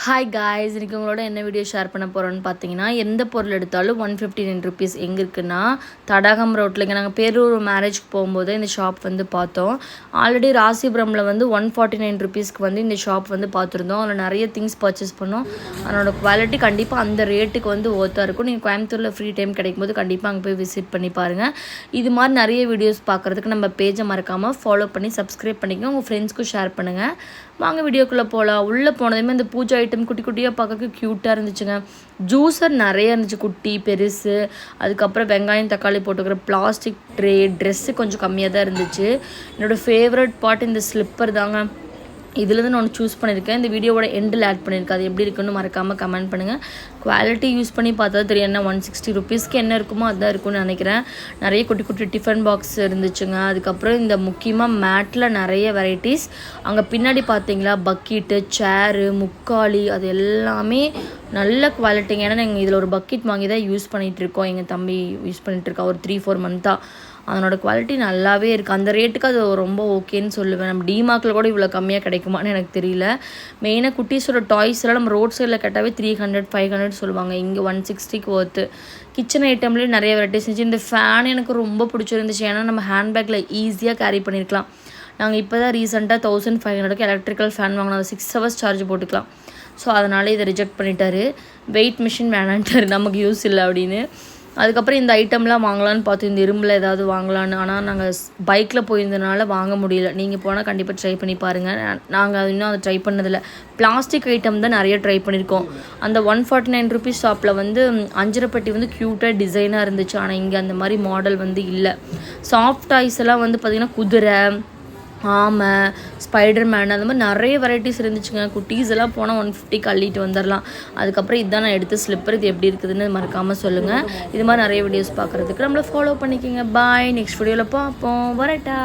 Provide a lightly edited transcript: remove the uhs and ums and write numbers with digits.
Hi guys, இன்றைக்கி உங்களோட என்ன வீடியோ ஷேர் பண்ண போகிறோன்னு பார்த்தீங்கன்னா, எந்த பொருள் எடுத்தாலும் 159 ருபீஸ் எங்கே இருக்குன்னா தடாகம் ரோட்டில். இங்கே நாங்கள் பேரூர் மேரேஜ்க்கு போகும்போது இந்த ஷாப் வந்து பார்த்தோம். ஆல்ரெடி ராசிபுரமில் வந்து 149 ருபீஸ்க்கு வந்து இந்த ஷாப் வந்து பார்த்துருந்தோம். அதில் நிறைய திங்ஸ் பர்ச்சேஸ் பண்ணோம். அதனோட குவாலிட்டி கண்டிப்பாக அந்த ரேட்டுக்கு வந்து ஓர்த்தாக இருக்கும். நீங்கள் கோயம்புத்தூரில் ஃப்ரீ டைம் கிடைக்கும்போது கண்டிப்பாக அங்கே போய் விசிட் பண்ணி பாருங்கள். இது மாதிரி நிறைய வீடியோஸ் பார்க்குறதுக்கு நம்ம பேஜை மறக்காமல் ஃபாலோ பண்ணி சப்ஸ்கிரைப் பண்ணிக்கோங்க. உங்கள் ஃப்ரெண்ட்ஸ்க்கும் ஷேர் பண்ணுங்கள். வாங்க வீடியோக்குள்ளே போகலாம். உள்ளே போனதுமே அந்த பூஜை ஐட்டம் குட்டி குட்டியாக பார்க்க க்யூட்டாக இருந்துச்சுங்க. ஜூஸர் நிறைய இருந்துச்சு, குட்டி பெருசு. அதுக்கப்புறம் வெங்காயம் தக்காளி போட்டுக்கிற பிளாஸ்டிக் ட்ரே, ட்ரெஸ்ஸு கொஞ்சம் கம்மியாக தான் இருந்துச்சு. என்னோடய ஃபேவரட் பார்ட் இந்த ஸ்லிப்பர் தாங்க. இதுலேருந்து நான் ஒன்று சூஸ் பண்ணியிருக்கேன். இந்த வீடியோவோட எண்டில் ஆட் பண்ணியிருக்கேன். அது எப்படி இருக்குன்னு மறக்காமல் கமெண்ட் பண்ணுங்கள். குவாலிட்டி யூஸ் பண்ணி பார்த்தா தெரியும். என்ன 160 ருபீஸ்க்கு என்ன இருக்குமோ அதுதான் இருக்கும்னு நினைக்கிறேன். நிறைய குட்டி குட்டி டிஃபன் பாக்ஸ் இருந்துச்சுங்க. அதுக்கப்புறம் இந்த முக்கியமாக மேட்டில் நிறைய வெரைட்டிஸ். அங்கே பின்னாடி பார்த்தீங்களா பக்கெட்டு, சேரு, முக்காலி, அது எல்லாமே நல்ல குவாலிட்டிங்க. ஏன்னா நாங்கள் இதில் ஒரு பக்கெட் வாங்கி தான் யூஸ் பண்ணிகிட்ருக்கோம். எங்கள் தம்பி யூஸ் பண்ணிகிட்ருக்கோம் ஒரு 3-4 மந்த்தாக. அதனோட குவாலிட்டி நல்லாவே இருக்குது. அந்த ரேட்டுக்கு அது ரொம்ப ஓகேன்னு சொல்லுவேன். நம்ம டிமார்க்கில் கூட இவ்வளோ கம்மியாக கிடைக்குமான்னு எனக்கு தெரியல. மெயினாக குட்டீஸோட டாய்ஸ்லாம் நம்ம ரோட் சைடில் கேட்டாவே 300-500 சொல்லுவாங்க. இங்கே 160க்கு ஒர்த்து. கிச்சன் ஐட்டம்லேயே நிறைய வெரைட்டிஸ் இருந்துச்சு. இந்த ஃபேன் எனக்கு ரொம்ப பிடிச்சிருந்துச்சு. ஏன்னா நம்ம ஹேண்ட்பேக்கில் ஈஸியாக கேரி பண்ணியிருக்கலாம். நாங்கள் இப்போ தான் ரீசெண்டாக 1500க்கு எலக்ட்ரிக்கல் ஃபேன் வாங்கினோம். 6 ஹவர்ஸ் சார்ஜ் போட்டுக்கலாம். ஸோ அதனால் இதை ரிஜெக்ட் பண்ணிட்டாரு. வெயிட் மிஷின் வேணான்ட்டார், நமக்கு யூஸ் இல்லை அப்படின்னு. அதுக்கப்புறம் இந்த ஐட்டம்லாம் வாங்கலான்னு பார்த்தோம். இந்த இரும்பில் ஏதாவது வாங்கலான்னு. ஆனால் நாங்கள் பைக்கில் போயிருந்தனால வாங்க முடியல. நீங்கள் போனால் கண்டிப்பாக ட்ரை பண்ணி பாருங்கள். நாங்கள் இன்னும் அதை ட்ரை பண்ணதில்லை. பிளாஸ்டிக் ஐட்டம் தான் நிறைய ட்ரை பண்ணியிருக்கோம். அந்த 149 ருபீஸ் ஷாப்பில் வந்து அஞ்சரைப்பட்டி வந்து க்யூட்டாக டிசைனாக இருந்துச்சு. ஆனால் இங்கே அந்த மாதிரி மாடல் வந்து இல்லை. சாஃப்ட் டாய்ஸ் எல்லாம் வந்து பார்த்திங்கன்னா குதிரை, ஆமை, ஸ்பைடர்மேன், அந்த மாதிரி நிறைய வெரைட்டிஸ் இருந்துச்சுங்க. குட்டீஸ் எல்லாம் போனால் 150 அள்ளிட்டு வந்துடலாம். அதுக்கப்புறம் இதுதான் நான் எடுத்த ஸ்லிப்பர். இது எப்படி இருக்குதுன்னு மறக்காமல் சொல்லுங்கள். இது மாதிரி நிறைய வீடியோஸ் பார்க்குறதுக்கு நம்மளை ஃபாலோ பண்ணிக்கோங்க. பாய். நெக்ஸ்ட் வீடியோவில் பார்ப்போம். வரட்டா.